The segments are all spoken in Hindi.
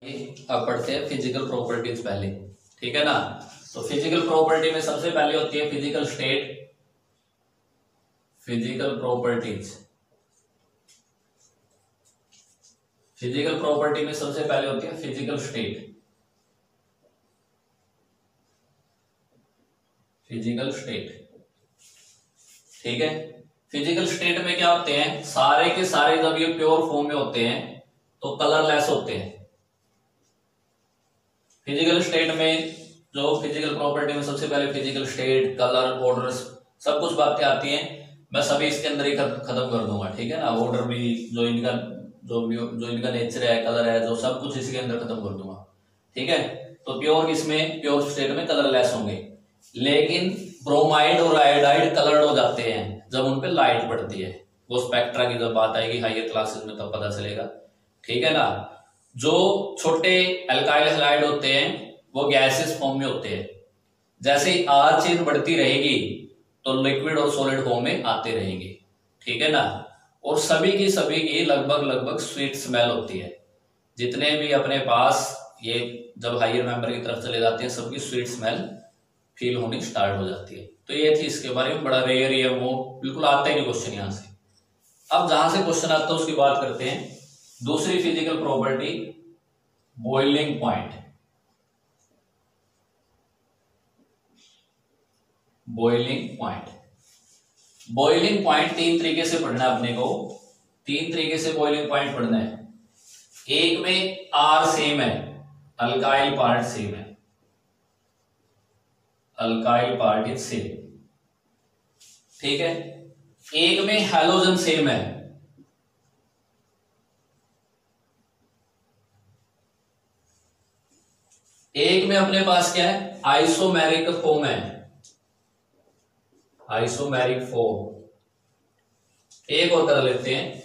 अब पढ़ते हैं फिजिकल प्रॉपर्टीज पहले, ठीक है ना। तो फिजिकल प्रॉपर्टी में सबसे पहले होती है physical state, physical properties. Physical property में सबसे पहले होती है फिजिकल स्टेट, फिजिकल स्टेट, ठीक है। फिजिकल स्टेट में क्या होते हैं, सारे के सारे जब ये प्योर फॉर्म में होते हैं तो कलरलेस होते हैं। फिजिकल स्टेट में जो फिजिकल प्रॉपर्टी में सबसे पहले फिजिकल स्टेट, कलर, ऑर्डर, सब कुछ बातें आती हैं। मैं सभी इसके अंदर ही खत्म कर दूंगा, ठीक है ना। ऑर्डर भी, जो इनका नेचर है, कलर है, जो सब कुछ इसके अंदर खत्म कर दूंगा, ठीक है। तो प्योर इसमें, प्योर स्टेट में कलरलेस होंगे, लेकिन ब्रोमाइड और आयोडाइड कलर्ड हो जाते हैं जब उन पे लाइट पड़ती है। वो स्पेक्ट्रा की जब बात आएगी हायर क्लासेस में तब पता चलेगा, ठीक है ना। जो छोटे अल्काइल हैलाइड होते हैं वो गैसेस फॉर्म में होते हैं। जैसे ही आर चेन बढ़ती रहेगी तो लिक्विड और सॉलिड फॉर्म में आते रहेंगे, ठीक है ना। और सभी की लगभग स्वीट स्मेल होती है। जितने भी अपने पास ये जब हायर मेंबर की तरफ चले जाते हैं सबकी स्वीट स्मेल फील होनी स्टार्ट हो जाती है। तो ये थी इसके बारे में, बड़ा रेयर ही है, वो बिल्कुल आता ही नहीं क्वेश्चन यहां से। अब जहां से क्वेश्चन आता है उसकी बात करते हैं। दूसरी physical property, boiling point. Boiling point, boiling point तीन तरीके से पढ़ना है अपने को, तीन तरीके से बॉइलिंग पॉइंट पढ़ना है। एक में आर सेम है, अल्काइल पार्ट सेम है, अल्काइल पार्ट इज सेम, ठीक है। एक में हैलोजन सेम है, एक में अपने पास क्या है, आइसोमेरिक फॉर्म है, आइसोमेरिक फॉर्म। एक और कर लेते हैं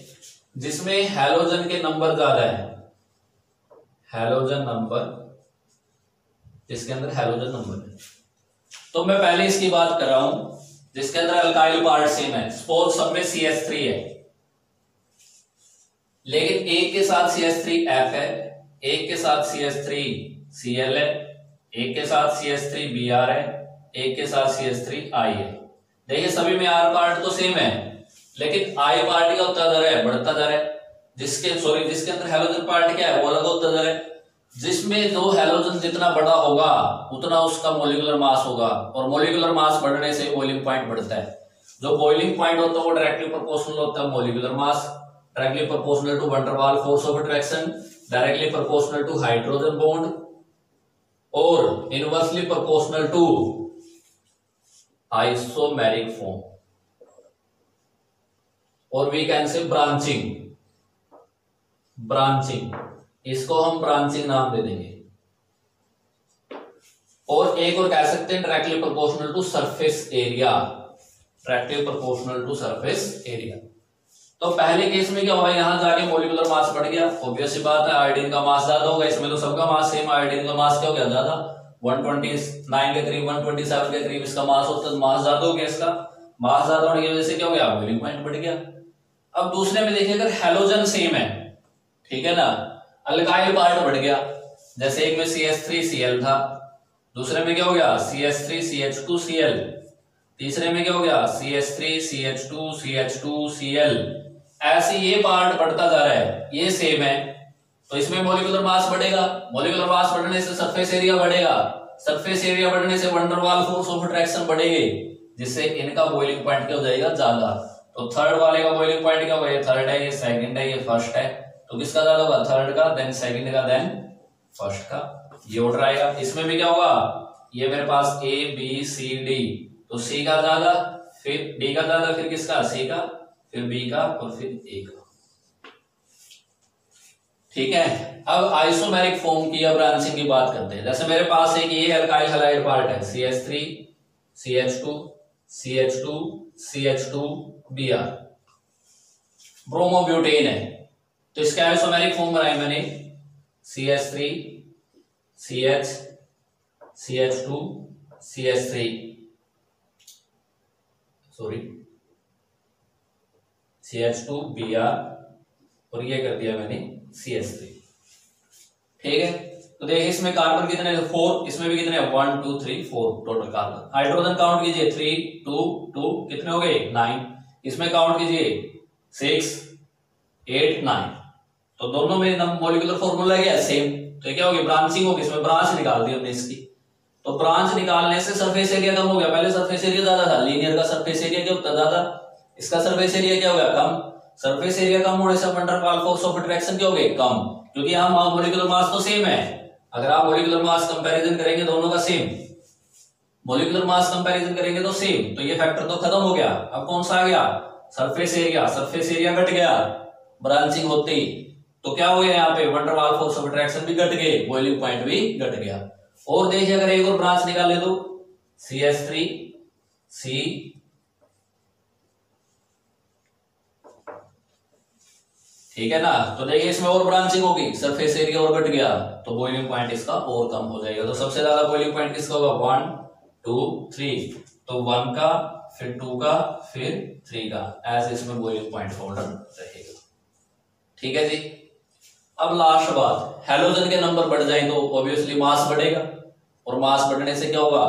जिसमें हैलोजन के नंबर ज्यादा है, हैलोजन नंबर, जिसके अंदर हैलोजन नंबर है। तो मैं पहले इसकी बात कर रहा हूं जिसके अंदर अल्काइल पार्ट सेम है। सपोज सब में CH3 है, लेकिन एक के साथ CH3F है, एक के साथ CH3Cl है, एक के साथ CH3Br है, एक के साथ CH3I है। देखिए सभी में R पार्ट तो सेम है, लेकिन I पार्ट क्या होता जा रहा है, बढ़ता जा रहा है। जिसके अंदर हैलोजन पार्ट क्या है, वो अलग होता जा रहा है। जिसमें जो हैलोजन जितना बड़ा होगा उतना उसका मोलिकुलर मास होगा, और मोलिकुलर मास बढ़ने से बॉइलिंग पॉइंट बढ़ता है। जो बॉइलिंग पॉइंट होता है वो डायरेक्टली प्रोपोर्शनल होता है molecular mass, directly proportional to van der Waal force of attraction, directly proportional to hydrogen bond, और inversely proportional to isomeric form. और we can say branching, branching, इसको हम ब्रांचिंग नाम दे देंगे। और एक और कह सकते हैं directly proportional to surface area, directly proportional to surface area. तो पहले केस में क्या हुआ, यहां जाके मोलिकुलर मास बढ़ गया, ऑब्वियस सी बात है, आयोडीन का मास ज्यादा होगा। इसमें तो सबका मास सेम, आयोडीन का मास क्या हो गया, ज्यादा, 129 के करीब, 127 के करीब इसका मास होता है, मास ज्यादा हो गया। इसका मास ज्यादा होने की वजह से क्या हो गया, बॉइलिंग पॉइंट बढ़ गया। अब दूसरे में देखिए अगर हैलोजन सेम है, ठीक है ना, अल्काइल पार्ट बढ़ गया। जैसे एक में CH3Cl था, दूसरे में क्या हो गया, CH3CH2Cl, तीसरे में क्या हो गया, CH3CH2CH2Cl। ऐसे ये पार्ट बढ़ता जा रहा है, ये सेम है, तो इसमें मोलिकुलर मास बढ़ेगा। मोलिकुलर मास बढ़ने से सरफेस एरिया बढ़ेगा, सरफेस एरिया बढ़ने से van der Waal force of attraction बढ़ेगी, जिससे इनका बॉइलिंग पॉइंट क्या हो जाएगा, ज्यादा। तो थर्ड वाले का बॉइलिंग पॉइंट क्या होगा, ये थर्ड है, ये सेकंड है, ये फर्स्ट है। तो किसका ज्यादा होगा, थर्ड का, देन सेकंड का, देन फर्स्ट का, ये ऑर्डर आएगा। इसमें भी क्या होगा, ये मेरे पास A B C D, तो C का ज्यादा, फिर D का ज्यादा, फिर किसका, C का, फिर B का, और फिर A का, ठीक है। अब आइसोमेरिक फॉर्म की, अब ब्रांचिंग की बात करते हैं। जैसे मेरे पास एक ये अल्काइल हैलाइड पार्ट है, CH3 CH2 CH2 CH2 Br, bromobutane है, तो इसका आइसोमेरिक फॉर्म बनाया मैंने, CH3 CH CH2 CH3, sorry CH2 Br, और ये कर दिया मैंने CH3, ठीक है। तो देखिए इसमें कार्बन कितने 4, इसमें भी कितने 1 2 3 4 टोटल कार्बन। हाइड्रोजन काउंट कीजिए 3 2 2 कितने हो गए 9। इसमें काउंट कीजिए 6 8 9। तो दोनों में मॉलिक्यूलर फॉर्मूला क्या है सेम। तो क्या होगी ब्रांचिंग होगी, इसमें ब्रांच निकाल दी हमने इसकी। तो ब्रांच निकालने से सरफेस एरिया कम हो गया। पहले सरफेस एरिया ज्यादा था, लीनियर का सरफेस एरिया क्या होता ज्यादा, इसका सरफेस एरिया क्या हो गया कम। सरफेस एरिया कम होने से वंडर वाल फोर्स ऑफ अट्रैक्शन क्या हो गए कम, क्योंकि यहाँ मॉलिक्यूलर मास तो सेम है। अगर आप मॉलिक्यूलर मास कंपैरिजन करेंगे दोनों का सेम, मॉलिक्यूलर मास कंपैरिजन करेंगे तो सेम, तो ये फैक्टर तो खत्म हो गया। अब कौन सा आ गया सरफेस एरिया। सरफेस एरिया घट गया ब्रांचिंग होते ही, तो क्या हो गया यहाँ पे वंडर वाल फोर्स ऑफ अट्रैक्शन भी घट गए, बॉइलिंग पॉइंट भी घट गया। और देखिए अगर एक और ब्रांच निकाले तो CH3 C ठीक है ना। तो देखिए इसमें और ब्रांचिंग होगी, सरफेस एरिया और घट गया, तो बॉइलिंग पॉइंट इसका और कम हो जाएगा। तो सबसे ज्यादा बॉइलिंग पॉइंट किसका होगा 1 2 3। तो 1 का फिर 2 का फिर 3 का, ऐसे इसमें बॉइलिंग पॉइंट होल्डर रहेगा। ठीक है जी। अब लास्ट बात, हैलोजन के नंबर बढ़ जाए तो ऑब्वियसली मास बढ़ेगा, और मास बढ़ने से क्या होगा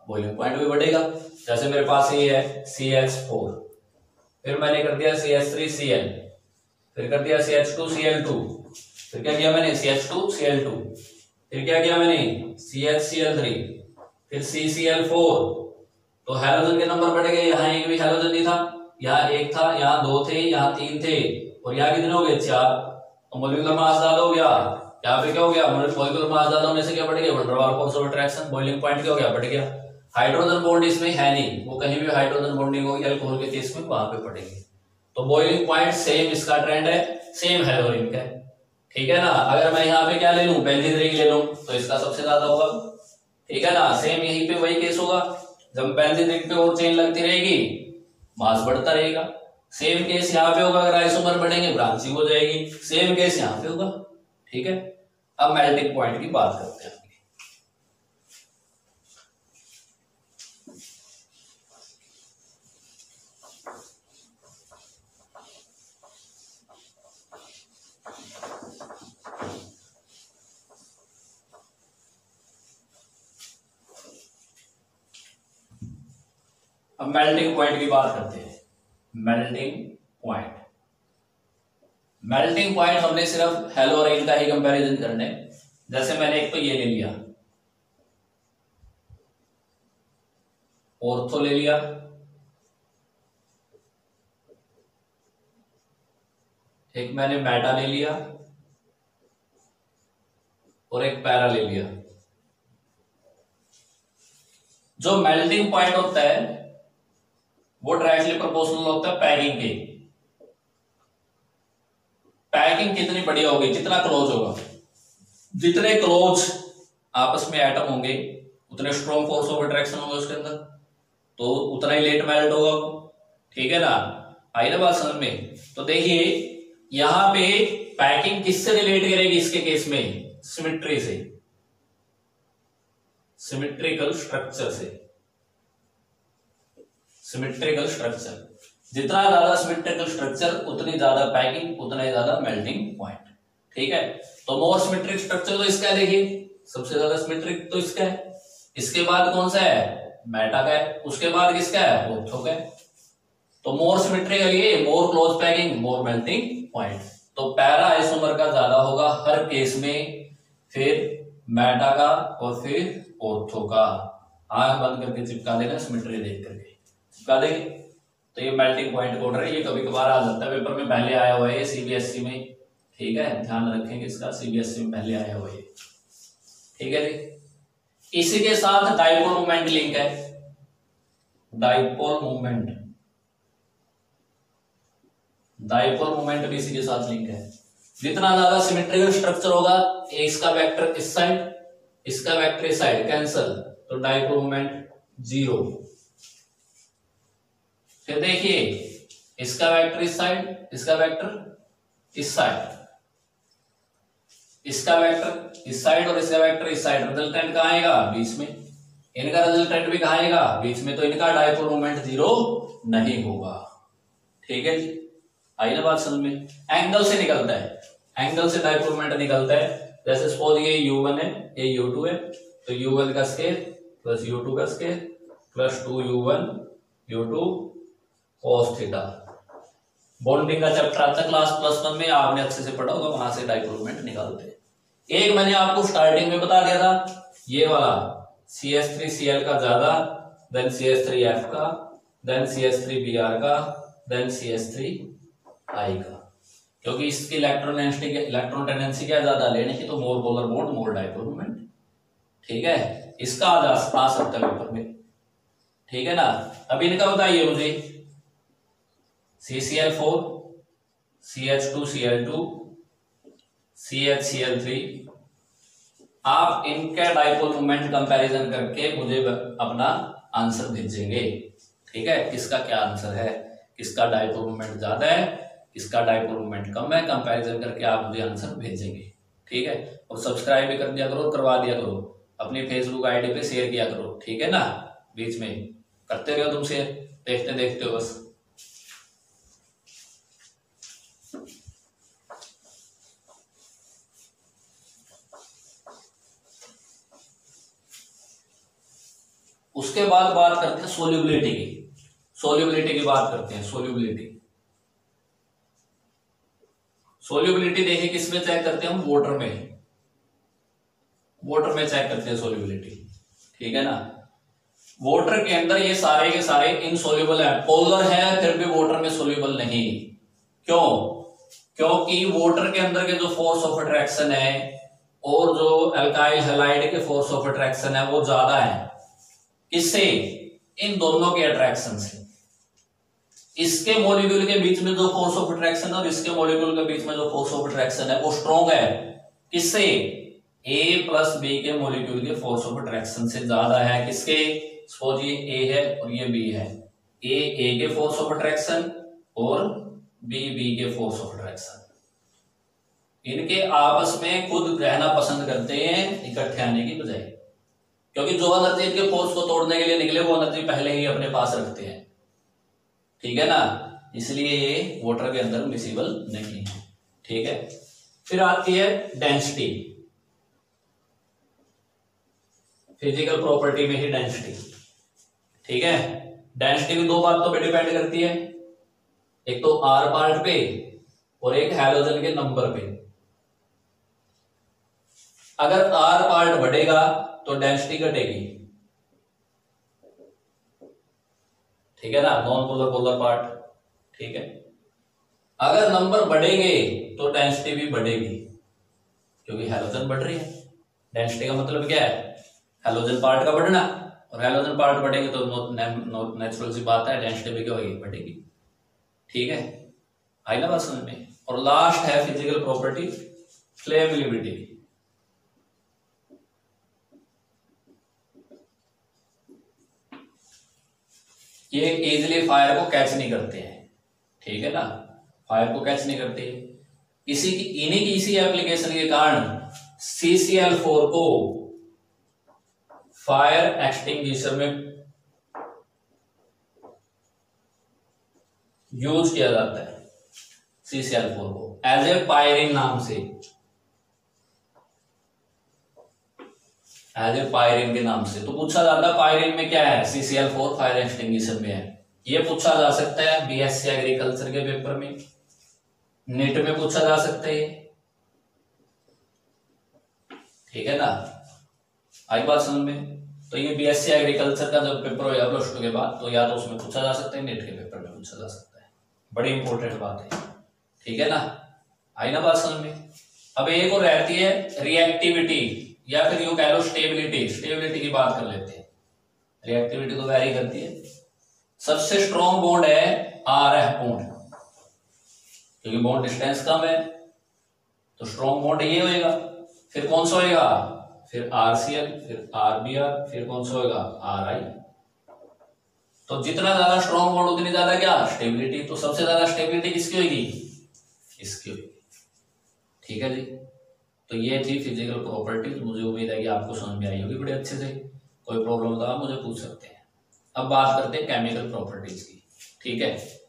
बॉइलिंग पॉइंट भी बढ़ेगा। जैसे मेरे पास ये है CH4, फिर मैंने कर दिया CH3Cl, फिर कर दिया CH2Cl2, फिर क्या किया मैंने CH2Cl2, फिर क्या किया मैंने CHCl3, फिर CCl4। तो हैलोजन के नंबर बढ़ गए। यहाँ एक भी हैलोजन नहीं था, यहाँ एक था, यहाँ 2 थे, यहाँ 3 थे, और यहाँ कितने हो गए 4। तो मॉलिक्यूलर मास ज्यादा हो गया, यहाँ पे क्या हो गया मॉलिक्यूलर मास ज्यादा होने से क्या बढ़ गया वंडर वाल force of attraction, boiling point क्या हो गया बढ़ गया। हाइड्रोजन बॉन्ड इसमें है नहीं, वो कहीं भी हाइड्रोजन बॉन्डिंग होगी अल्कोहल के केस में वहां पे पड़ेगी। तो बॉइलिंग पॉइंट सेम इसका ट्रेंड है, सेम हैलोजन का। ठीक है ना। अगर मैं यहाँ पे क्या ले लूं बेंजीन रिंग ले लूं तो इसका सबसे ज्यादा होगा। ठीक है ना। सेम यहीं पे वही केस होगा, जब बेंजीन रिंग पे और चेन लगती रहेगी मास बढ़ता रहेगा। सेम केस यहाँ पे होगा, अगर आइसोमर बढ़ेंगे ब्रांचिंग हो जाएगी। सेम केस यहाँ पे होगा। ठीक है। अब मेल्टिंग पॉइंट की बात करते हैं। अब मेल्टिंग पॉइंट की बात करते हैं। मेल्टिंग पॉइंट, मेल्टिंग पॉइंट हमने सिर्फ हेलो और इन का ही कंपैरिजन करने। जैसे मैंने एक तो ये ले लिया ऑर्थो ले लिया, एक मैंने मेटा ले लिया, और एक पैरा ले लिया। जो मेल्टिंग पॉइंट होता है वो डायरेक्टली प्रोपोर्शनल होता है पैकिंग के। पैकिंग कितनी बढ़िया होगी, जितना क्लोज होगा, जितने क्लोज आपस में एटम होंगे उतने स्ट्रॉन्ग फोर्स ऑफ अट्रैक्शन होगा उसके अंदर, तो उतना ही लेट मेल्ट होगा वो। ठीक है ना। आई ना बात समझ में। तो देखिए यहां पे पैकिंग किससे रिलेट करेगी इसके केस में, सिमेट्री से, सिमेट्रिकल स्ट्रक्चर से। सिमेट्रिकल स्ट्रक्चर, जितना ज्यादा सिमेट्रिकल स्ट्रक्चर उतनी ज्यादा पैकिंग, उतना ही ज्यादा मेल्टिंग पॉइंट। ठीक है। तो मोर सिमेट्रिक स्ट्रक्चर तो इसका है, देखिए सबसे ज्यादा सिमेट्रिक तो इसका है। इसके बाद कौन सा है मेटा का है, उसके बाद किसका है ऑर्थो का है। तो मोर सिमेट्रिक है ये, मोर क्लोज पैकिंग, मोर मेल्टिंग पॉइंट। तो पैरा आइसोमर का ज्यादा होगा हर केस में, फिर मेटा का, और फिर ऑर्थो का। आंख बंद करके चिपका देना, सिमेट्री देख करके चिपका देंगे। तो ये मेल्टिंग पॉइंट कोड है, ये कभी कभार आ जाता है पेपर में, पहले आया हुआ है ये CBSE में। ठीक है, ध्यान रखेंगे इसका, CBSE में पहले आया हुआ है। ठीक है जी। इसी के साथ डाइपोल मोमेंट लिंक है, डाइपोल मोमेंट, डाइपोल मोमेंट भी इसी के साथ लिंक है। जितना ज्यादा सिमेट्रिकल स्ट्रक्चर होगा, इसका वेक्टर इस साइड, इसका वेक्टर इस साइड, कैंसल, तो डाइपोल मोमेंट 0। फिर देखिए इसका वेक्टर इस साइड, इसका वेक्टर इस साइड, इसका वेक्टर इस साइड, और इसका वेक्टर इस साइड। रिजल्टेंट कहां आएगा बीच में, इनका रिजल्टेंट भी कहां आएगा बीच में, तो इनका डाइपोल मोमेंट 0 नहीं होगा। ठीक है जी। आई ना बात समझ में। एंगल से निकलता है, एंगल से डाइपोल मोमेंट निकलता है। जैसे सपोज ये U1 है, ये U2 है, तो U1 का स्केयर प्लस U2 का square plus 2U1 U2 cos theta. Bonding का चैप्टर आता है क्लास +1 में, आपने अच्छे से पढ़ा होगा, वहां से डाइपोल मोमेंट निकालते हैं। एक मैंने आपको स्टार्टिंग में बता दिया था, ये वाला CH3Cl का ज्यादा, देन CH3F का, देन CH3Br का, देन CH3I का, क्योंकि इसकी इलेक्ट्रॉन टेंडेंसी क्या ज्यादा लेने की, तो मोर पोलर बॉन्ड मोर डाइपोल मोमेंट। ठीक है, इसका आ सकता है पेपर में। ठीक है ना। अब इनका बताइए मुझे, CCl4 CH2Cl2 CHCl3, आप इनका डाइपोल मोमेंट कंपैरिजन करके मुझे अपना आंसर भेजेंगे। ठीक है, किसका क्या आंसर है, किसका डाइपोल मोमेंट ज्यादा है, किसका डाइपोल मोमेंट कम है, कंपैरिजन करके आप मुझे आंसर भेजेंगे। ठीक है, और सब्सक्राइब भी कर दिया करो, करवा दिया करो, अपनी फेसबुक आईडी पे शेयर किया करो। ठीक है ना, बीच में करते रहो तुम शेयर, देखते देखते हो बस। उसके बाद बात करते हैं सोल्यूबिलिटी की। सोल्यूबिलिटी की बात करते हैं, सोल्यूबिलिटी। सोल्यूबिलिटी देखिए किसमें चेक करते हैं हम, वाटर में। वाटर में चेक करते हैं सोल्यूबिलिटी। ठीक है ना, वाटर के अंदर ये सारे के सारे इनसोल्यूबल है, पोलर है फिर भी वाटर में सोल्यूबल नहीं। क्यों? क्योंकि वाटर के अंदर के जो फोर्स ऑफ अट्रैक्शन है और जो अल्काइल हैलाइड के फोर्स ऑफ अट्रैक्शन है वो ज्यादा है। किससे? इन दोनों के अट्रैक्शन से। इसके मॉलिक्यूल के बीच में जो फोर्स ऑफ अट्रैक्शन है और इसके मॉलिक्यूल के बीच में जो फोर्स ऑफ अट्रैक्शन है वो स्ट्रॉन्ग है। किससे? A प्लस B के मॉलिक्यूल के फोर्स ऑफ अट्रैक्शन से ज्यादा है। किसके? सपोज ये A है और ये B है, A के फोर्स ऑफ अट्रैक्शन और B के फोर्स ऑफ अट्रैक्शन। इनके आपस में खुद रहना पसंद करते हैं इकट्ठे आने की बजाय, क्योंकि जो एनर्जी इनके फोर्स को तोड़ने के लिए निकले वो एनर्जी पहले ही अपने पास रखते हैं। ठीक है ना, इसलिए ये वाटर के अंदर मिसिबल नहीं है। ठीक है, फिर आती है डेंसिटी। फिजिकल प्रॉपर्टी में ही डेंसिटी। ठीक है, डेंसिटी भी दो बातों पे डिपेंड करती है, एक तो R पार्ट पे और एक हैलोजन के नंबर पे। अगर R पार्ट बढ़ेगा तो डेंसिटी घटेगी। ठीक है ना, नॉन पोलर पोलर पार्ट। ठीक है, अगर नंबर बढ़ेंगे तो डेंसिटी भी बढ़ेगी, क्योंकि हैलोजन बढ़ रही है। डेंसिटी का मतलब क्या है? हैलोजन पार्ट का बढ़ना, और हैलोजन पार्ट बढ़ेंगे तो नेचुरल सी बात है डेंसिटी भी क्या होगी, बढ़ेगी। ठीक है, आई ना बात समझ में। और लास्ट है फिजिकल प्रॉपर्टी, फ्लेमेबिलिटी। ये इजीली फायर को कैच नहीं करते हैं। ठीक है ना, फायर को कैच नहीं करते। इन्हीं की इसी एप्लीकेशन के कारण CCl4 को फायर एक्सटिंग्विशर में यूज किया जाता है। CCl4 को एज ए पायरिन नाम से, एज ए पायरिन के नाम से। तो पूछा जाता है पायरिन में क्या है, CCl4 फायर एक्सटिंग्विशर में है। ये पूछा जा सकता है BSc एग्रीकल्चर के पेपर में, नेट में पूछा जा सकता है। ठीक है ना, आई बात समझ में। तो ये BSc एग्रीकल्चर का जब पेपर होगा +2 के बाद, तो या तो उसमें पूछा जा सकता है, नेट के पेपर में पूछा जा सकता है। बड़ी इंपॉर्टेंट बात है। ठीक है ना, आई ना बात समझ में। अब एक और रहती है रिएक्टिविटी, या फिर यूं कह लो स्टेबिलिटी। स्टेबिलिटी की बात कर लेते हैं। रिएक्टिविटी तो वैरी करती है। सबसे स्ट्रॉन्ग बॉन्ड है RF बॉन्ड, क्योंकि बॉन्ड डिस्टेंस कम है तो स्ट्रॉन्ग बॉन्ड ये होएगा। फिर कौन सा होएगा? फिर RCl, फिर RBr, फिर कौन सा होएगा? RI। तो जितना ज्यादा स्ट्रॉन्ग बॉन्ड उतनी ज्यादा क्या? स्टेबिलिटी। तो सबसे ज्यादा स्टेबिलिटी किसकी होगी? इसकी होगी। ठीक है जी, तो ये थी फिजिकल प्रॉपर्टीज। मुझे उम्मीद है कि आपको समझ में आई होगी बड़े अच्छे से। कोई प्रॉब्लम तो आप मुझे पूछ सकते हैं। अब बात करते हैं केमिकल प्रॉपर्टीज की। ठीक है,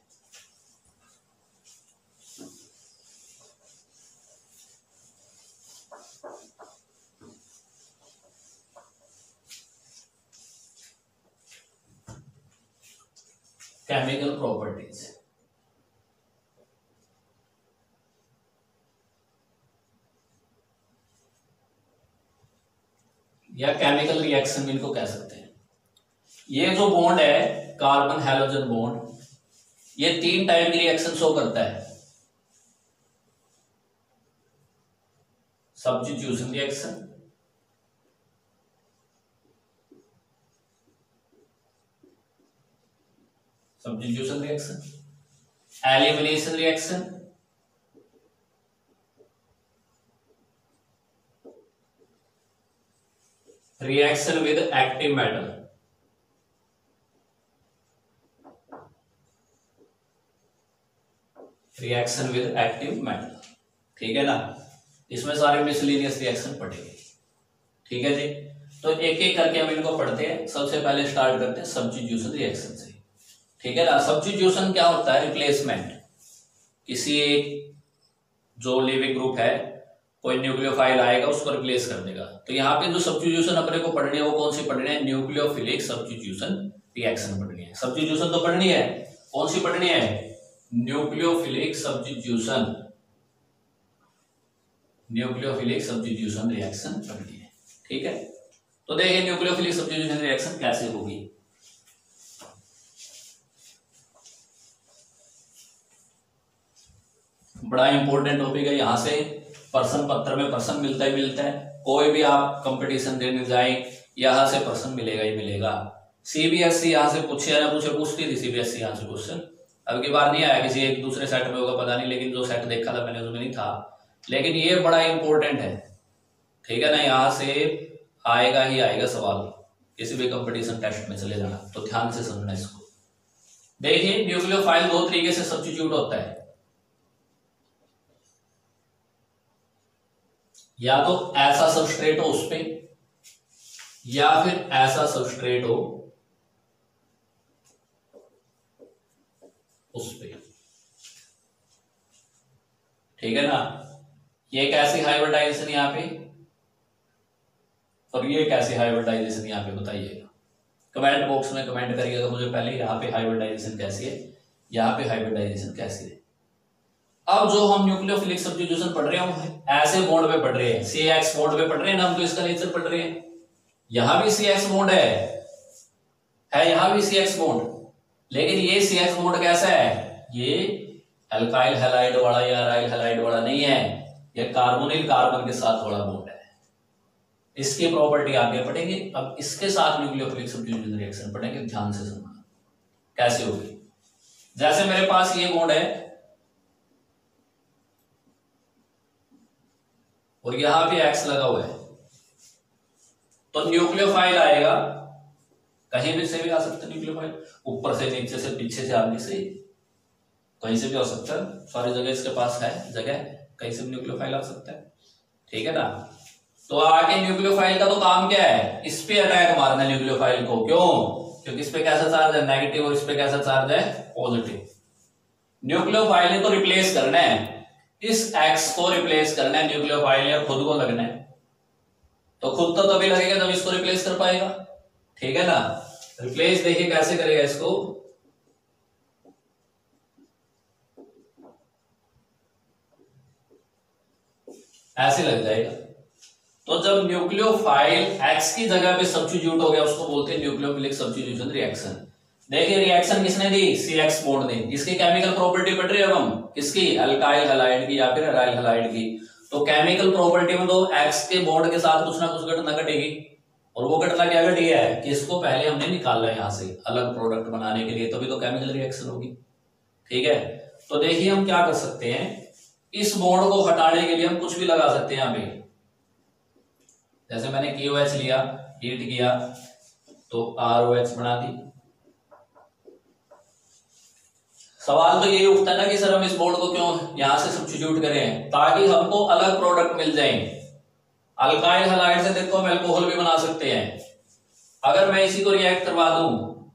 केमिकल प्रॉपर्टीज या केमिकल रिएक्शन भी इनको कह सकते हैं। ये जो बॉन्ड है कार्बन हैलोजन बॉन्ड, ये 3 टाइप की रिएक्शन शो करता है। Substitution reaction, elimination reaction, reaction with active metal, reaction with active metal. ठीक है ना, इसमें सारे मिसलेनियस रिएक्शन पढ़ेंगे। ठीक है जी, तो एक एक करके हम इनको पढ़ते हैं। सबसे पहले स्टार्ट करते हैं सब्स्टिट्यूशन रिएक्शन से। ठीक है ना, सब्स्टिट्यूशन क्या होता है? रिप्लेसमेंट। किसी एक जो लिविंग ग्रुप है, कोई न्यूक्लियोफाइल आएगा उसको रिप्लेस कर देगा। तो यहाँ पे जो सब्स्टिट्यूशन अपने को पढ़नी है वो कौन सी पढ़नी है? न्यूक्लियोफिलिक सब्स्टिट्यूशन रिएक्शन पढ़नी है। सब्स्टिट्यूशन तो पढ़नी है, कौन सी पढ़नी है? Nucleophilic substitution, nucleophilic substitution reaction पढ़नी है। ठीक है, तो देखिए न्यूक्लियोफिलिक सब्स्टिट्यूशन रिएक्शन कैसे होगी। बड़ा इंपॉर्टेंट टॉपिक है, यहां से प्रश्न पत्र में प्रश्न मिलता ही मिलता है। कोई भी आप कंपटीशन देने जाए यहां से प्रश्न मिलेगा ही मिलेगा। सीबीएसई यहां से पूछे या पूछे, पूछती थी सीबीएसई यहां से क्वेश्चन। अब की बार नहीं आया, किसी एक दूसरे सेट में होगा पता नहीं, लेकिन जो सेट देखा था मैंने उसमें नहीं था। लेकिन ये बड़ा इंपॉर्टेंट है। ठीक है ना, यहां से आएगा ही आएगा सवाल, किसी भी कंपटीशन टेस्ट में चले जाना, तो ध्यान से समझना इसको। देखिए न्यूक्लियोफाइल 2 तरीके से सब्स्टिट्यूट होता है, या तो ऐसा सबस्ट्रेट हो उस पे, या फिर ऐसा सबस्ट्रेट हो उस पे। ठीक है ना, ये कैसी हाइब्रिडाइजेशन यहाँ पे, और ये कैसी हाइब्रिडाइजेशन यहाँ पे बताइएगा। कमेंट बॉक्स में कमेंट करिएगा मुझे पहले, यहाँ पे हाइब्रिडाइजेशन कैसी है, यहाँ पे हाइब्रिडाइजेशन कैसी है। अब जो हम न्यूक्लियोफिलिक सब्स्टिट्यूशन पढ़ रहे हैं ऐसे बॉन्ड पे पढ़ रहे हैं, CX बॉन्ड पे पढ़ रहे हैं ना हम, तो इसका नेचर पढ़ रहे हैं। यहां भी CX बॉन्ड है यहां भी CX बॉन्ड, लेकिन ये CX बॉन्ड कैसा है? ये अल्काइल हैलाइड वाला या अराइल हैलाइड वाला नहीं है, ये कार्बोनिल कार्बन के साथ वाला बॉन्ड है। इसकी प्रॉपर्टी आगे पढ़ेंगे। अब इसके साथ न्यूक्लियोफिलिक सब्स्टिट्यूशन रिएक्शन पढ़ेंगे, ध्यान से सुनना कैसे होगी। जैसे मेरे पास ये बॉन्ड है और यहां पे X लगा हुआ है, तो न्यूक्लियोफाइल आएगा, कहीं भी से भी आ सकता है न्यूक्लियोफाइल, ऊपर से, नीचे से, पीछे से, आगे से, कहीं से भी आ सकता है। सारी जगह इसके पास है जगह, कहीं से भी न्यूक्लियोफाइल आ सकता है। ठीक है ना, तो आगे न्यूक्लियोफाइल का तो काम क्या है? इस पे अटैक मारना न्यूक्लियोफाइल को। क्यों? क्योंकि इस पे कैसा चार्ज है? नेगेटिव, और इस पे कैसा चार्ज है? पॉजिटिव। न्यूक्लियोफाइल ने तो रिप्लेस करना है, इस X को रिप्लेस करना है न्यूक्लियोफाइल ने, और खुद को लगना है। तो खुद तो तभी लगेगा जब इसको रिप्लेस कर पाएगा। ठीक है ना, रिप्लेस देखिए कैसे करेगा इसको। ऐसे लग जाएगा। तो जब न्यूक्लियोफाइल X की जगह पे सब्स्टिट्यूट हो गया उसको बोलते हैं न्यूक्लियोफिलिक सब्स्टिट्यूशन रिएक्शन। देखिए रिएक्शन किसने दी? CX बॉन्ड ने। इसकी केमिकल प्रॉपर्टी पढ़ रहे हैं हम, किसकी? अल्काइल हैलाइड की या फिर अराइल हैलाइड की। तो केमिकल प्रॉपर्टी में तो X के बॉन्ड के साथ कुछ ना कुछ घटना घटेगी, और वो घटना क्या घटी है कि इसको पहले हमने निकाला है यहां से अलग प्रोडक्ट बनाने के लिए, तभी तो केमिकल रिएक्शन होगी। ठीक है, तो देखिए हम क्या कर सकते हैं, इस बॉन्ड को हटाने के लिए हम कुछ भी लगा सकते हैं। यहाँ पे जैसे मैंने KOH लिया, हीट किया तो ROH बना दी। सवाल तो यही उठता है ना कि सर हम इस बॉन्ड को क्यों यहां से सब्स्टिट्यूट करें, ताकि हमको अलग प्रोडक्ट मिल जाए। अल्काइल हैलाइड से देखो हम अल्कोहल भी बना सकते हैं। अगर मैं इसी को रिएक्ट करवा दूं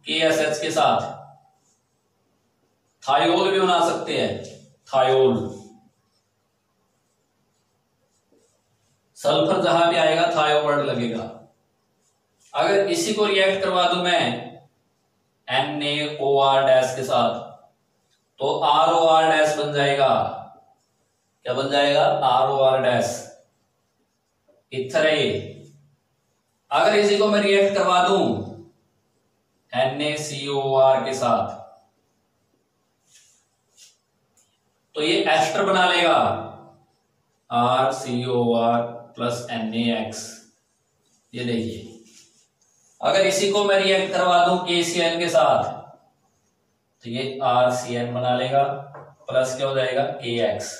KSH के साथ, थायोल भी बना सकते हैं, थायोल। सल्फर जहां भी आएगा थायो वर्ड लगेगा। अगर इसी को रिएक्ट करवा दूं मैं NaOR डैश के साथ, तो ROR डैश बन जाएगा। क्या बन जाएगा? ROR dash. इथर है ये। अगर इसी को मैं रिएक्ट करवा दूं NaCOR के साथ, तो ये एस्टर बना लेगा RCOR प्लस NaX। ये देखिए, अगर इसी को मैं रिएक्ट करवा दूं KCN के साथ, तो ये RCN बना लेगा प्लस क्या हो जाएगा KX।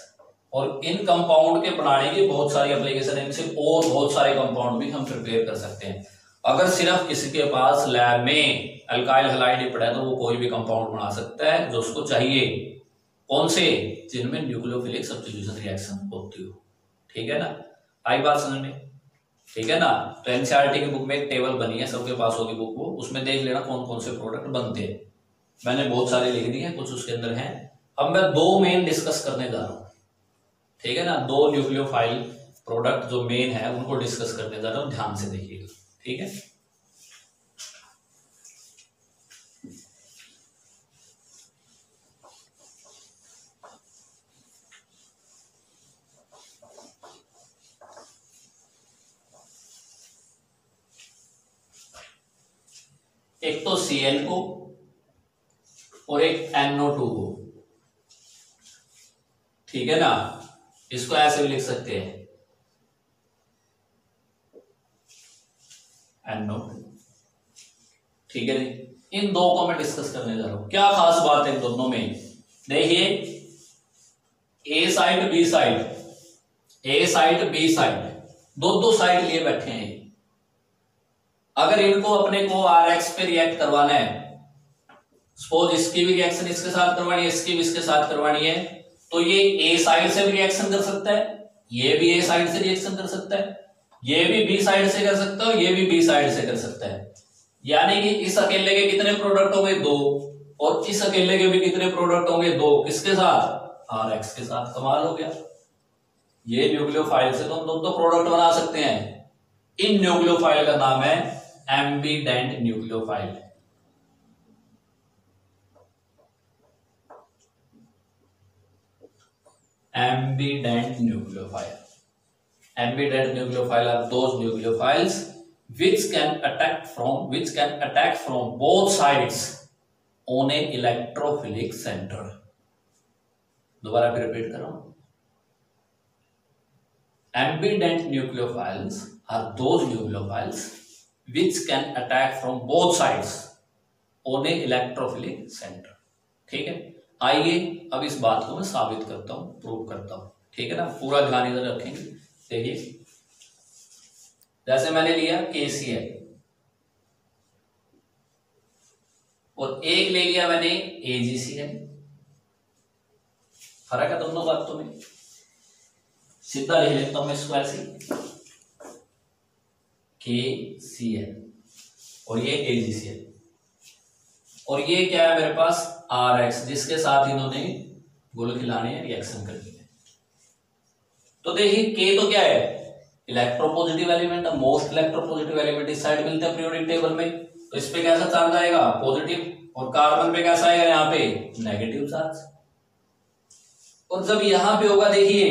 और इन कंपाउंड के बनाने की बहुत सारी एप्लीकेशन है, इनसे और बहुत सारे कंपाउंड भी हम प्रिपेयर कर सकते हैं। अगर सिर्फ किसी के पास लैब में अल्काइल हैलाइड पड़ा है तो वो कोई भी कंपाउंड बना सकता है जो उसको चाहिए। कौन से? जिनमें न्यूक्लियोफिलिक सब्स्टिट्यूशन रिएक्शन होती हो। ठीक है ना? आई बात समझ में? ठीक है ना? तो एनसीईआरटी की बुक में एक टेबल बनी है, सबके पास होगी बुक, वो उसमें देख लेना कौन कौन से प्रोडक्ट बनते हैं। मैंने बहुत सारे लिख दिए, कुछ उसके अंदर हैं। अब मैं दो मेन डिस्कस करने जा रहा हूं। ठीक है ना? दो न्यूक्लियोफाइल प्रोडक्ट जो मेन है उनको डिस्कस करने जा रहा हूं, ध्यान से देखिएगा। ठीक है? एक तो CN को और एक NO2 को। ठीक है ना? इसको ऐसे भी लिख सकते हैं NO2। ठीक है जी? इन दो को मैं डिस्कस करने जा रहा हूं। क्या खास बात है इन दोनों में? देखिए, A side B side, A side B side, दो साइड लिए बैठे हैं। अगर इनको अपने को RX पे रिएक्ट करवाना है, सपोज इसकी भी रिएक्शन इसके साथ करवानी है, इसकी भी इसके साथ करवानी है, तो ये A साइड से भी रिएक्शन कर सकता है, ये भी A साइड से रिएक्शन कर सकता है, ये भी B साइड से कर सकता है और ये भी B साइड से कर सकता है। यानी कि इस अकेले के कितने प्रोडक्ट होंगे? दो। और इस अकेले के भी कितने प्रोडक्ट होंगे? दो। किसके साथ? RX के साथ। कमाल हो गया। ये न्यूक्लियोफाइल से तो हम दो प्रोडक्ट बना सकते हैं। इन न्यूक्लियोफाइल का नाम है एम्बीडेंट nucleophile. Ambident nucleophile. Ambident nucleophile are those nucleophiles which can attack from both sides on a electrophilic center. दोबारा फिर रिपीट कर रहा हूं। Ambident nucleophiles are those nucleophiles which can attack from both sides on a electrophilic center. ठीक है? आइए अब इस बात को मैं साबित करता हूं, प्रूव करता हूं। ठीक है ना? पूरा ध्यान इधर रखेंगे। देखिए, जैसे मैंने लिया KCl और एक ले लिया मैंने AgCl। फर्क है दोनों बातों में। सीधा लिख लेता हूं मैं इसको ऐसे, KCl और ये AgCl, और ये क्या है मेरे पास? RX, जिसके साथ इन्होंने गुल खिलाने हैं, रिएक्शन करनी है। तो देखिए, K तो क्या है? Electropositive element, most electropositive element इस साइड मिलते हैं पीरियोडिक टेबल में। तो इस पे कैसा चार्ज आएगा? पॉजिटिव। और कार्बन पे कैसा आएगा? यहाँ पे नेगेटिव चार्ज। और जब यहां पे होगा, देखिए,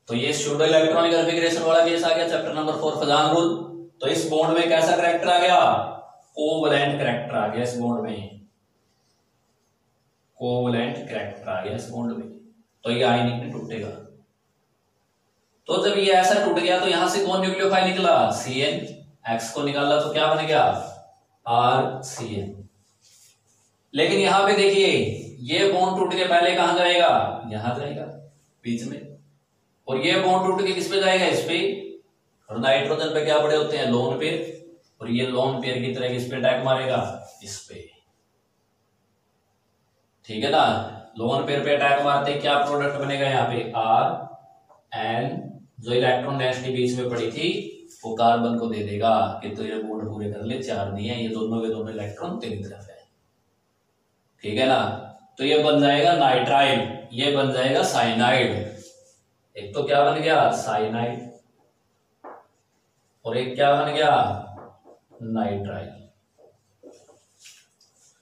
तो ये स्यूडो इलेक्ट्रॉनिक कॉन्फ़िगरेशन वाला केस आ गया, चैप्टर नंबर 4 फजान रूल। तो इस बॉन्ड में कैसा करैक्टर आ गया? कोवलेंट करैक्टर आ गया इस बॉन्ड में। कोवलेंट करैक्टर आ गया इस बॉन्ड में, तो ये आयनिक में टूटेगा। तो जब ये ऐसा टूट गया तो यहां से कौन न्यूक्लियोफाइल निकला? CN। X को निकाला तो क्या बन गया? RCN। लेकिन यहां पे देखिए, ये बॉन्ड टूट के पहले कहां जाएगा? यहां जाएगा बीच में। और ये बॉन्ड टूट के किस पे जाएगा? इस पे। और नाइट्रोजन पे क्या पड़े होते हैं? Lone pair. और ये लोन पेयर की तरह किस पे अटैक मारेगा? इस पे। ठीक है ना? लोन पेयर पे अटैक मारते क्या प्रोडक्ट बनेगा? यहाँ पे RN, जो इलेक्ट्रॉन डेंसिटी बीच में पड़ी थी वो कार्बन को दे देगा कि तो ये बॉन्ड पूरे कर ले, चार नहीं है, ये दोनों के दोनों इलेक्ट्रॉन तेरी तरफ है। ठीक है ना? तो ये बन जाएगा नाइट्राइल, ये बन जाएगा साइनाइड। एक तो क्या बन गया? साइनाइड। और एक क्या बन गया? नाइट्राइल।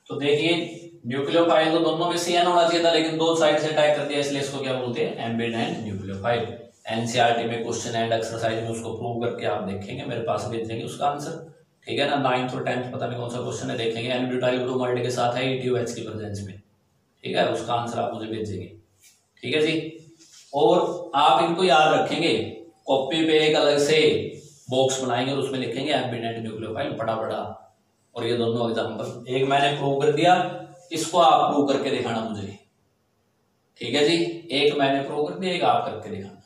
तो देखिए न्यूक्लियोफाइल तो दोनों में CN होना चाहिए था, लेकिन दो साइड से अटैक कर दिया, इसलिए इसको क्या बोलते हैं, एम्बिडेंट न्यूक्लियोफाइल। एनसीईआरटी में क्वेश्चन एंड एक्सरसाइज में उसको प्रूव करके आप देखेंगे, मेरे पास भेजेंगे उसका आंसर, ठीक है ना। 9th और 10th पता नहीं कौन सा क्वेश्चन है, देखेंगे। एन-ब्यूटाइल ब्रोमाइड के साथ है ETOH की प्रेजेंस में, ठीक है, उसका आंसर आप मुझे भेजेंगे, ठीक है जी। और आप इनको याद रखेंगे, कॉपी पे एक अलग से बॉक्स बनाएंगे और उसमें लिखेंगे एम्बिडेंट न्यूक्लियोफाइल बड़ा बड़ा। और ये दोनों एग्जांपल एक मैंने प्रूव कर दिया, इसको आप प्रूव करके दिखाना मुझे, ठीक है जी। एक मैंने प्रूव कर दिया, एक आप करके दिखाना,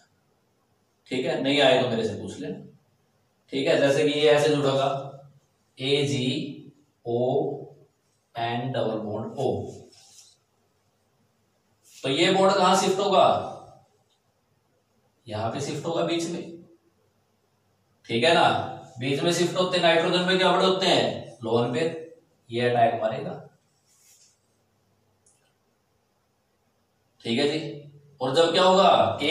ठीक है। नहीं आए तो मेरे से पूछ लेना, ठीक है। जैसे कि ये ऐसे जुड़ेगा AgON डबल बॉन्ड O, तो ये बॉन्ड कहां शिफ्ट होगा, यहां पे शिफ्ट होगा बीच में, ठीक है ना। बीच में शिफ्ट होते हैं, नाइट्रोजन में क्या बड़े होते हैं, लोन पे, ये अटैक मारेगा, ठीक है जी। और जब क्या होगा K,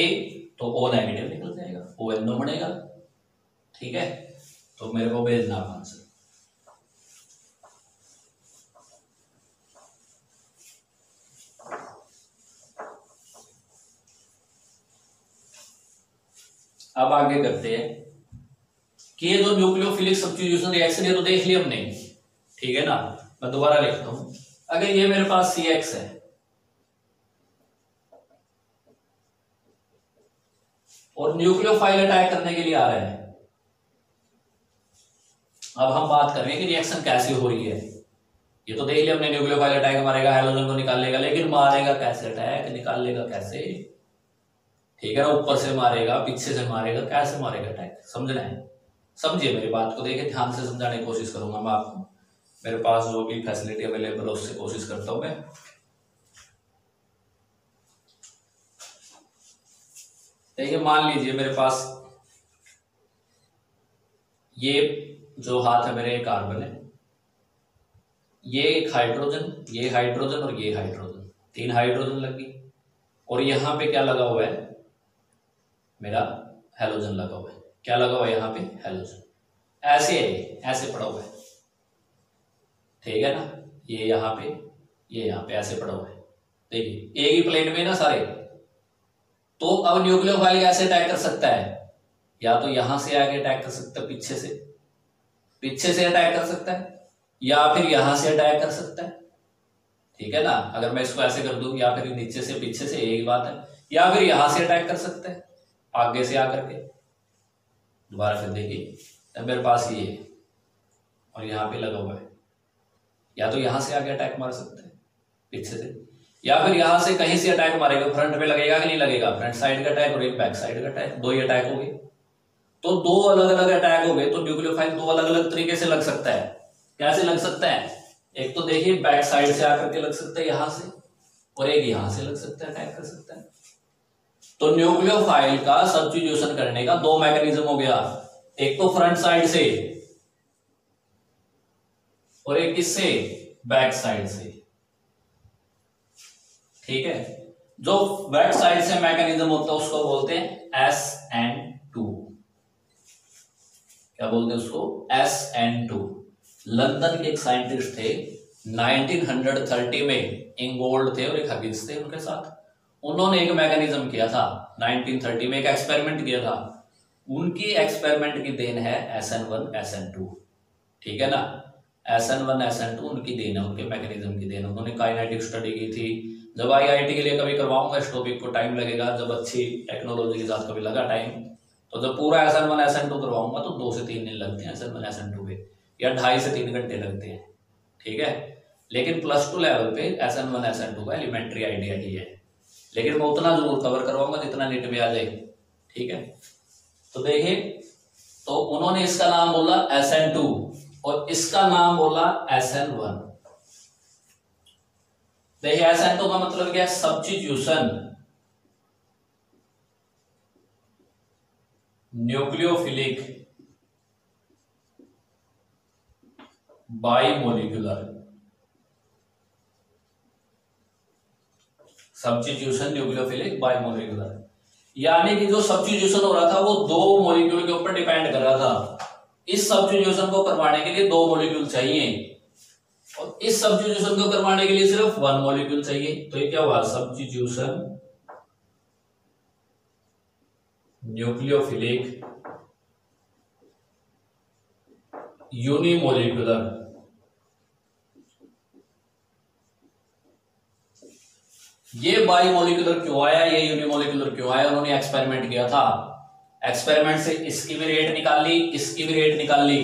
तो O नेगेटिव निकल जाएगा, ONO बनेगा, ठीक है। तो मेरे को भेजना आप आंसर। अब आगे करते हैं कि ये जो न्यूक्लियोफिलिक सब्स्टिट्यूशन रिएक्शन, ये तो देख लिया हमने, ठीक है ना। मैं दोबारा लिखता हूं, अगर ये मेरे पास CX है और न्यूक्लियोफाइल अटैक करने के लिए आ रहे हैं, अब हम बात कर रहे हैं कि रिएक्शन कैसे हो रही है। ये तो देख लिया हमने, न्यूक्लियोफाइल अटैक मारेगा, हेलोजन को निकाल लेगा, लेकिन मारेगा कैसे, अटैक निकाल लेगा कैसे, ठीक है ना। ऊपर से मारेगा, पीछे से मारेगा, कैसे मारेगा अटैक, समझना है। समझिए मेरी बात को, देखिए ध्यान से समझाने की कोशिश करूंगा मैं आपको, मेरे पास जो भी फैसिलिटी अवेलेबल है उससे कोशिश करता हूं मैं। देखिए मान लीजिए मेरे पास ये जो हाथ है मेरे, कार्बन है, ये एक हाइड्रोजन, ये हाइड्रोजन और ये हाइड्रोजन, 3 हाइड्रोजन लगी, और यहां पे क्या लगा हुआ है, मेरा हेलोजन लगा हुआ है। क्या लगा हुआ है यहाँ पे, हेलोजन, ऐसे है, ऐसे पड़ा हुआ है, ठीक है ना। ये यहाँ पे, ये यहाँ पे ऐसे पड़ा हुआ है, देखिए एक ही प्लेन में ना सारे। तो अब न्यूक्लियोफाइल कैसे अटैक कर सकता है, या तो यहां से आगे अटैक कर सकता है, पीछे से अटैक कर सकता है, या फिर यहां से अटैक कर सकता है, ठीक है ना। अगर मैं इसको ऐसे कर दूं, या फिर नीचे से पीछे से, एक बात है, या फिर यहां से अटैक कर सकता है आगे से आकर के। दोबारा फिर देखिए, मेरे पास ये है और यहाँ पे लगा हुआ है, या तो यहां से आगे अटैक मार सकता है पीछे से, या फिर यहां से कहीं से अटैक मारेगा। फ्रंट पे लगेगा कि नहीं लगेगा, फ्रंट साइड का अटैक और एक बैक साइड का अटैक, 2 ही अटैक हो गए। तो 2 अलग अलग अटैक हो गए, तो न्यूक्लियोफाइल 2 अलग अलग तरीके से लग सकता है। कैसे लग सकता है, एक तो देखिए बैक साइड से आकर के लग सकता है यहां से, और एक यहां से लग सकता है, अटैक कर सकता है। तो न्यूक्लियोफाइल का सब्स्टिट्यूशन करने का 2 मैकेनिज्म हो गया, एक तो फ्रंट साइड से और एक किससे, बैक साइड से, ठीक है। जो बैक साइड से मैकेनिज्म होता है उसको बोलते हैं SN2, क्या बोलते हैं उसको, SN2। लंदन के एक साइंटिस्ट थे, 1930 में इंगोल्ड थे और एक हगिंस थे उनके साथ, उन्होंने एक मैकेनिज्म किया था, 1930 में एक एक्सपेरिमेंट किया था। उनकी एक्सपेरिमेंट की देन है SN1 SN2, ठीक है ना। SN1 SN2 उनकी देन है, उनके मैकेनिज्म की देन। उन्होंने काइनेटिक स्टडी की थी। जब IIT के लिए कभी करवाऊंगा इस टॉपिक को, टाइम लगेगा, जब अच्छी टेक्नोलॉजी के साथ कभी लगा टाइम, तो जब पूरा SN1 SN2 करवाऊंगा तो 2 से 3 दिन लगते हैं SN1 SN2 पे, या 2.5 से 3 घंटे लगते हैं, ठीक है। लेकिन +2 लेवल पे SN1 SN2 का एलिमेंट्री आइडिया ही है, लेकिन मैं उतना जरूर कवर करवाऊंगा जितना नेट में आ जाए, ठीक है। तो देखिए, तो उन्होंने इसका नाम बोला SN2 और इसका नाम बोला SN1। देखिए SN2 का मतलब क्या है, सब्स्टिट्यूशन न्यूक्लियोफिलिक बाइमोलिकुलर, सब्स्टिट्यूशन न्यूक्लियोफिलिक बाइमोलिकुलर, यानी कि जो सब्स्टिट्यूशन हो रहा था वो 2 मॉलिक्यूल के ऊपर डिपेंड कर रहा था। इस सब्स्टिट्यूशन को करवाने के लिए 2 मॉलिक्यूल चाहिए और इस सब्स्टिट्यूशन को करवाने के लिए सिर्फ 1 मॉलिक्यूल चाहिए। तो ये क्या हुआ, सब्स्टिट्यूशन न्यूक्लियोफिलिक यूनिमोलिकुलर। ये बाईमोलिकुलर क्यों आया, ये यूनिमोलिकुलर क्यों आया, उन्होंने एक्सपेरिमेंट किया था। एक्सपेरिमेंट से इसकी भी रेट निकाल ली, इसकी भी रेट निकाल ली,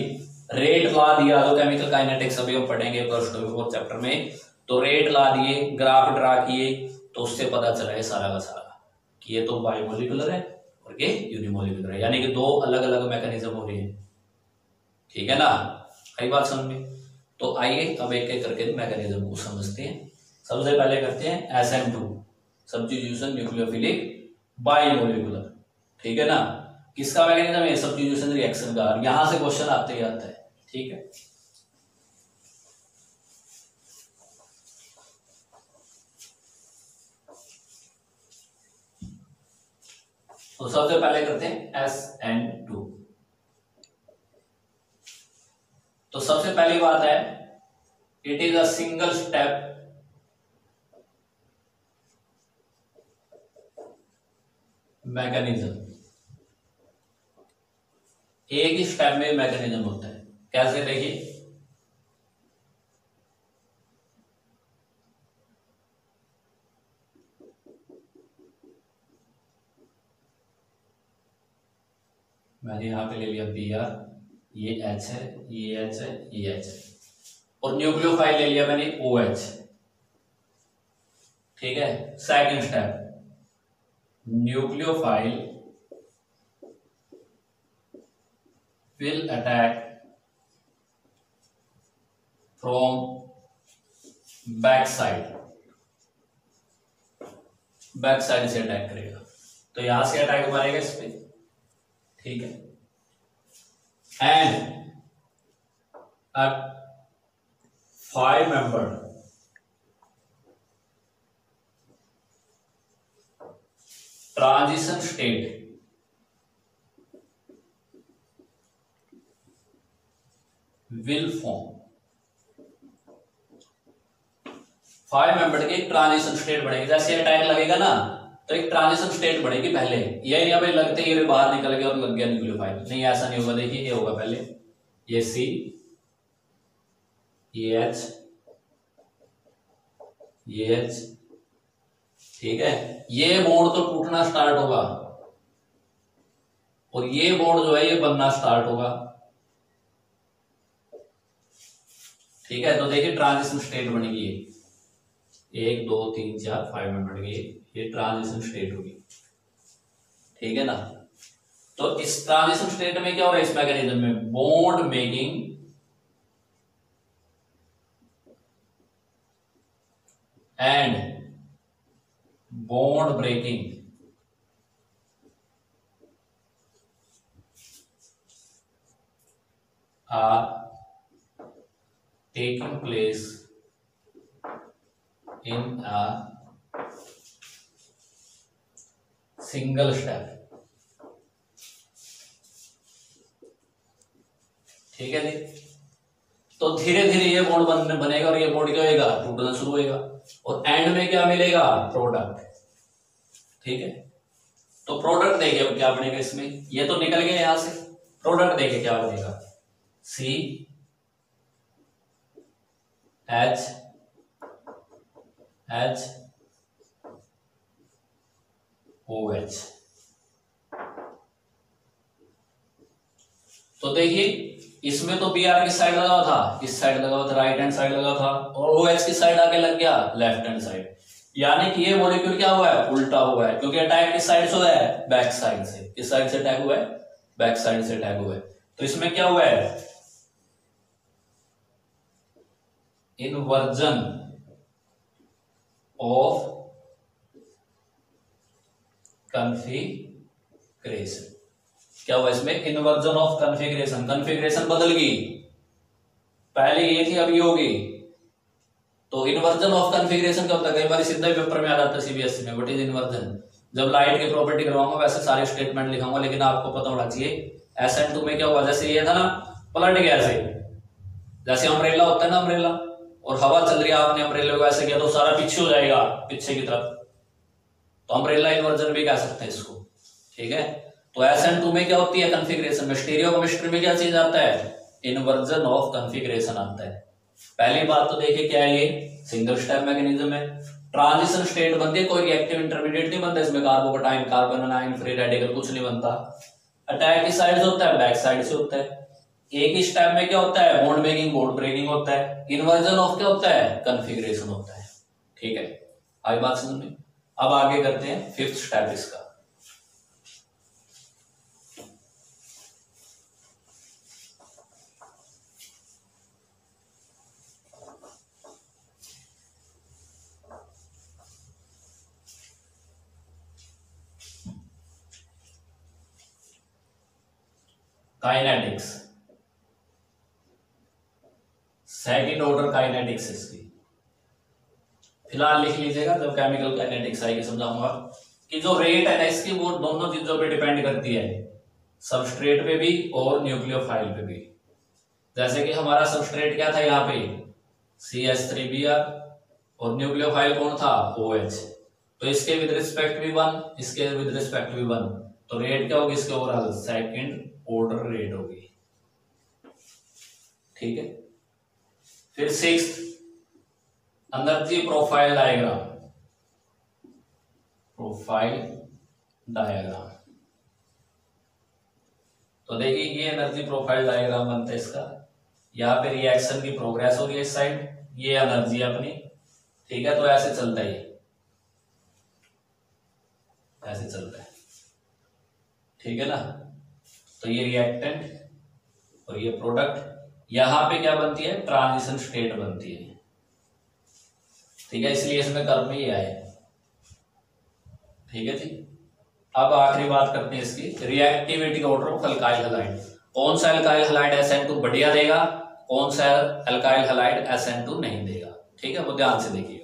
रेट ला दिया। तो केमिकल काइनेटिक्स अभी हम पढ़ेंगे फर्स्ट चैप्टर में, तो रेट ला दिए, ग्राफ ड्रा किए, तो उससे पता चला है सारा का सारा कि ये तो बाईमोलिकुलर है और ये यूनिमोलिकुलर है, यानी कि 2 अलग अलग मैकेनिज्म हो रही है। ठीक है ना, आई बात समझ में। तो आइए अब एक एक करके मैकेनिज्म को समझते हैं। सबसे पहले करते हैं SN2 सब्स्टिट्यूशन न्यूक्लियोफिलिक बाईमोलिकुलर। ठीक है ना, किसका मैकेनिज्म है, सब्स्टिट्यूशन रिएक्शन का। यहां से क्वेश्चन आते ही आता है। ठीक है, तो सबसे पहले करते हैं SN2। तो सबसे पहली बात है, it is a single step mechanism. एक ही स्टेप में मैकेनिज्म होता है। कैसे, देखिए मैंने यहां पे ले लिया Br, ये H है, ये H है, ये H है, और न्यूक्लियोफाइल ले लिया मैंने OH। ठीक है, second step, nucleophile will attack from back side से अटैक करेगा। तो यहां से अटैक मारेगा इस पे। ठीक है, and a 5 member transition state will form. 5 member की ट्रांजिशन स्टेट बनेगी। जैसे अटैक लगेगा ना, तो एक ट्रांजिशन स्टेट बनेगी पहले। ये यहाँ पे लगते ही बाहर निकल गया और लग गया न्यूक्लियोफाइल, नहीं ऐसा नहीं होगा। देखिए ये होगा पहले, ये C, ये H, ये H। ठीक है, ये बॉन्ड तो टूटना स्टार्ट होगा और ये बॉन्ड जो है ये बनना स्टार्ट होगा। ठीक है, तो देखिए ट्रांजिशन स्टेट बनेगी, 1 2 3 4 5 मेंबर की ये ट्रांजिशन स्टेट होगी। ठीक है ना, तो इस ट्रांजिशन स्टेट में क्या हो रहा है, इस मैकेनिज्म में bond making and bond breaking are taking place in a single step। ठीक है जी, तो धीरे धीरे ये बॉन्ड बनेगा और ये बॉन्ड क्या होगा, टूटना शुरू होगा और एंड में क्या मिलेगा, प्रोडक्ट। ठीक है, तो प्रोडक्ट देखिए अब क्या बनेगा इसमें, ये तो निकल गया यहां से, प्रोडक्ट देखिए क्या बनेगा, C H H OH। तो देखिए इसमें तो Br की साइड लगा हुआ था, इस साइड लगा हुआ था, राइट हैंड साइड लगा था, और OH की साइड आके लग गया लेफ्ट हैंड साइड। यानी कि ये मॉलिक्यूल क्या हुआ है, उल्टा हुआ है, क्योंकि अटैक किस साइड से हुआ है, बैक साइड से। किस साइड से अटैक हुआ है, बैक साइड से अटैक हुआ है। तो इसमें क्या हुआ है, इन्वर्जन ऑफ कॉन्फ़िगरेशन। क्या हुआ इसमें, इन्वर्जन ऑफ कॉन्फ़िगरेशन, कॉन्फ़िगरेशन बदल गई, पहले ये थी अब ये होगी। तो इन्वर्जन ऑफ कॉन्फ़िगरेशन क्या होता है, कई बार सीधा पेपर में आ जाता है सीबीएसई में, व्हाट इज इन्वर्जन। जब लाइट की प्रॉपर्टी करवाऊंगा वैसे सारे स्टेटमेंट लिखाऊंगा, लेकिन आपको पता होना चाहिए SN2 में क्या हुआ, जैसे ये था ना पलट गया ऐसे, जैसे अम्ब्रेला होता है ना, अम्ब्रेला, और हवा चल रही है, आपने अम्ब्रेला को ऐसे किया तो सारा पीछे हो जाएगा, पीछे की तरफ, तो अम्ब्रेला इन्वर्जन भी कह सकते हैं इसको, ठीक है। तो SN2 में क्या होती है कॉन्फ़िगरेशन में, स्टीरियोकेमिस्ट्री में क्या चीज आता है, इन्वर्जन ऑफ कॉन्फ़िगरेशन आता है। पहली बात तो देखिए क्या है, ये सिंगल स्टेप मैकेनिज्म है। ट्रांजिशन स्टेट बनती है, कोई रिएक्टिव इंटरमीडिएट नहीं बनता इसमें, carbocation, carbon ion, free radical कुछ नहीं बनता। अटैक की साइड से होता है, बैक साइड से होता है। एक ही स्टेप में क्या होता है, बॉन्ड मेकिंग, बॉन्ड ब्रेकिंग होता है। इन्वर्जन ऑफ क्या होता है, कॉन्फ़िगरेशन होता है, ठीक है। आई बात समझ में। अब आगे करते हैं 5th स्टेप इसका। काइनेटिक्स, सेकंड ऑर्डर काइनेटिक्स इसकी फिलहाल लिख लीजिएगा, जब केमिकल काइनेटिक्स आएगी समझाऊंगा कि जो रेट है ना इसकी, वो दोनों चीजों पे डिपेंड करती है, सबस्ट्रेट पे भी और न्यूक्लियोफाइल पे भी। जैसे कि हमारा सबस्ट्रेट क्या था यहाँ पे, CH3Br, और न्यूक्लियोफाइल कौन था, OH। तो इसके विद रिस्पेक्ट भी 1, इसके विद रिस्पेक्ट भी 1, तो रेट क्या होगी इसके ओवरऑल, सेकंड ऑर्डर रेट होगी, ठीक है। फिर 6th energy profile diagram, profile diagram. तो देखिए ये एनर्जी प्रोफाइल डायग्राम बनता है इसका, यहाँ पे रिएक्शन की प्रोग्रेस हो रही है इस साइड, ये एनर्जी अपनी, ठीक है। तो ऐसे चलता है, ऐसे चलता है, ठीक है ना। तो ये रिएक्टेंट और ये प्रोडक्ट, यहां पे क्या बनती है, ट्रांजिशन स्टेट बनती है, ठीक है, इसलिए इसमें कर्व में ही आए, ठीक है जी। अब आखिरी बात करते हैं इसकी, reactivity order of alkyl halide. कौन सा अल्काइल हैलाइड SN2 बढ़िया देगा, कौन सा अल्काइल हैलाइड SN2 नहीं देगा, ठीक है, वो ध्यान से देखिएगा।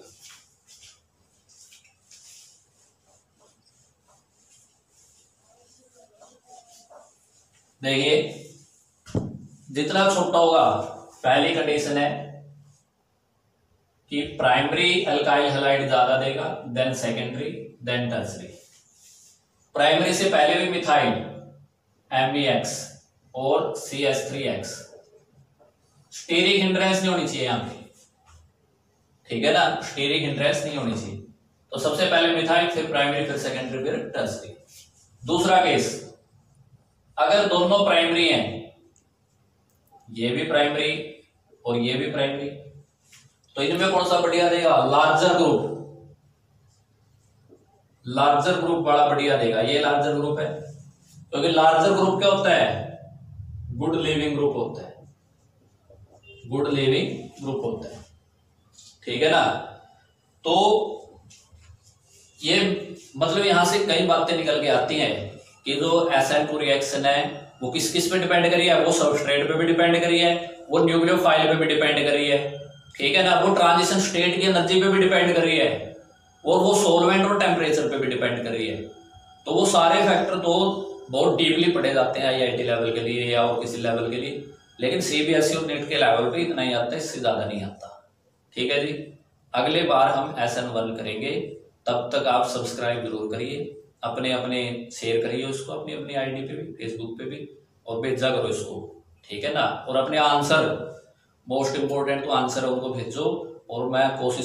देखिए जितना छोटा होगा, पहली कंडीशन है कि प्राइमरी अल्काइल हैलाइड ज्यादा देगा, then secondary, then tertiary. Primary से पहले भी मिथाइल MEX और CH3X, स्टीरिक हिंड्रेंस नहीं होनी चाहिए यहां पे, ठीक है ना, स्टीरिक हिंड्रेंस नहीं होनी चाहिए। तो सबसे पहले मिथाइल, फिर प्राइमरी, फिर सेकेंडरी, फिर टर्सरी। दूसरा केस, अगर दोनों प्राइमरी हैं, ये भी प्राइमरी और ये भी प्राइमरी, तो इनमें कौन सा बढ़िया देगा, लार्जर ग्रुप, लार्जर ग्रुप बड़ा बढ़िया देगा। ये लार्जर ग्रुप है, क्योंकि लार्जर ग्रुप क्या होता है, गुड लिविंग ग्रुप होता है, गुड लिविंग ग्रुप होता है, ठीक है ना। तो ये मतलब यहां से कई बातें निकल के आती हैं कि जो SN2 रिएक्शन है वो किस किस पे डिपेंड करी है, वो सबस्ट्रेट पे भी डिपेंड करी है, वो न्यूक्लियोफाइल पे भी डिपेंड करी है, ठीक है ना, वो ट्रांजिशन स्टेट की एनर्जी पे भी डिपेंड करी है, और वो सोलवेंट और टेम्परेचर पे भी डिपेंड करी है। तो वो सारे फैक्टर तो बहुत डीपली पढ़े जाते हैं IIT लेवल के लिए या और किसी लेवल के लिए, लेकिन CBSE और नेट के लेवल पे इतना ही आता है, इससे ज्यादा नहीं आता, ठीक है जी। अगले बार हम SN1 करेंगे, तब तक आप सब्सक्राइब जरूर करिए, अपने अपने शेयर करिए उसको, अपनी अपनी ID पे भी, फेसबुक पे भी, और भेजा करो इसको, ठीक है ना। और अपने आंसर, मोस्ट इंपोर्टेंट तो आंसर है, उनको भेजो, और मैं कोशिश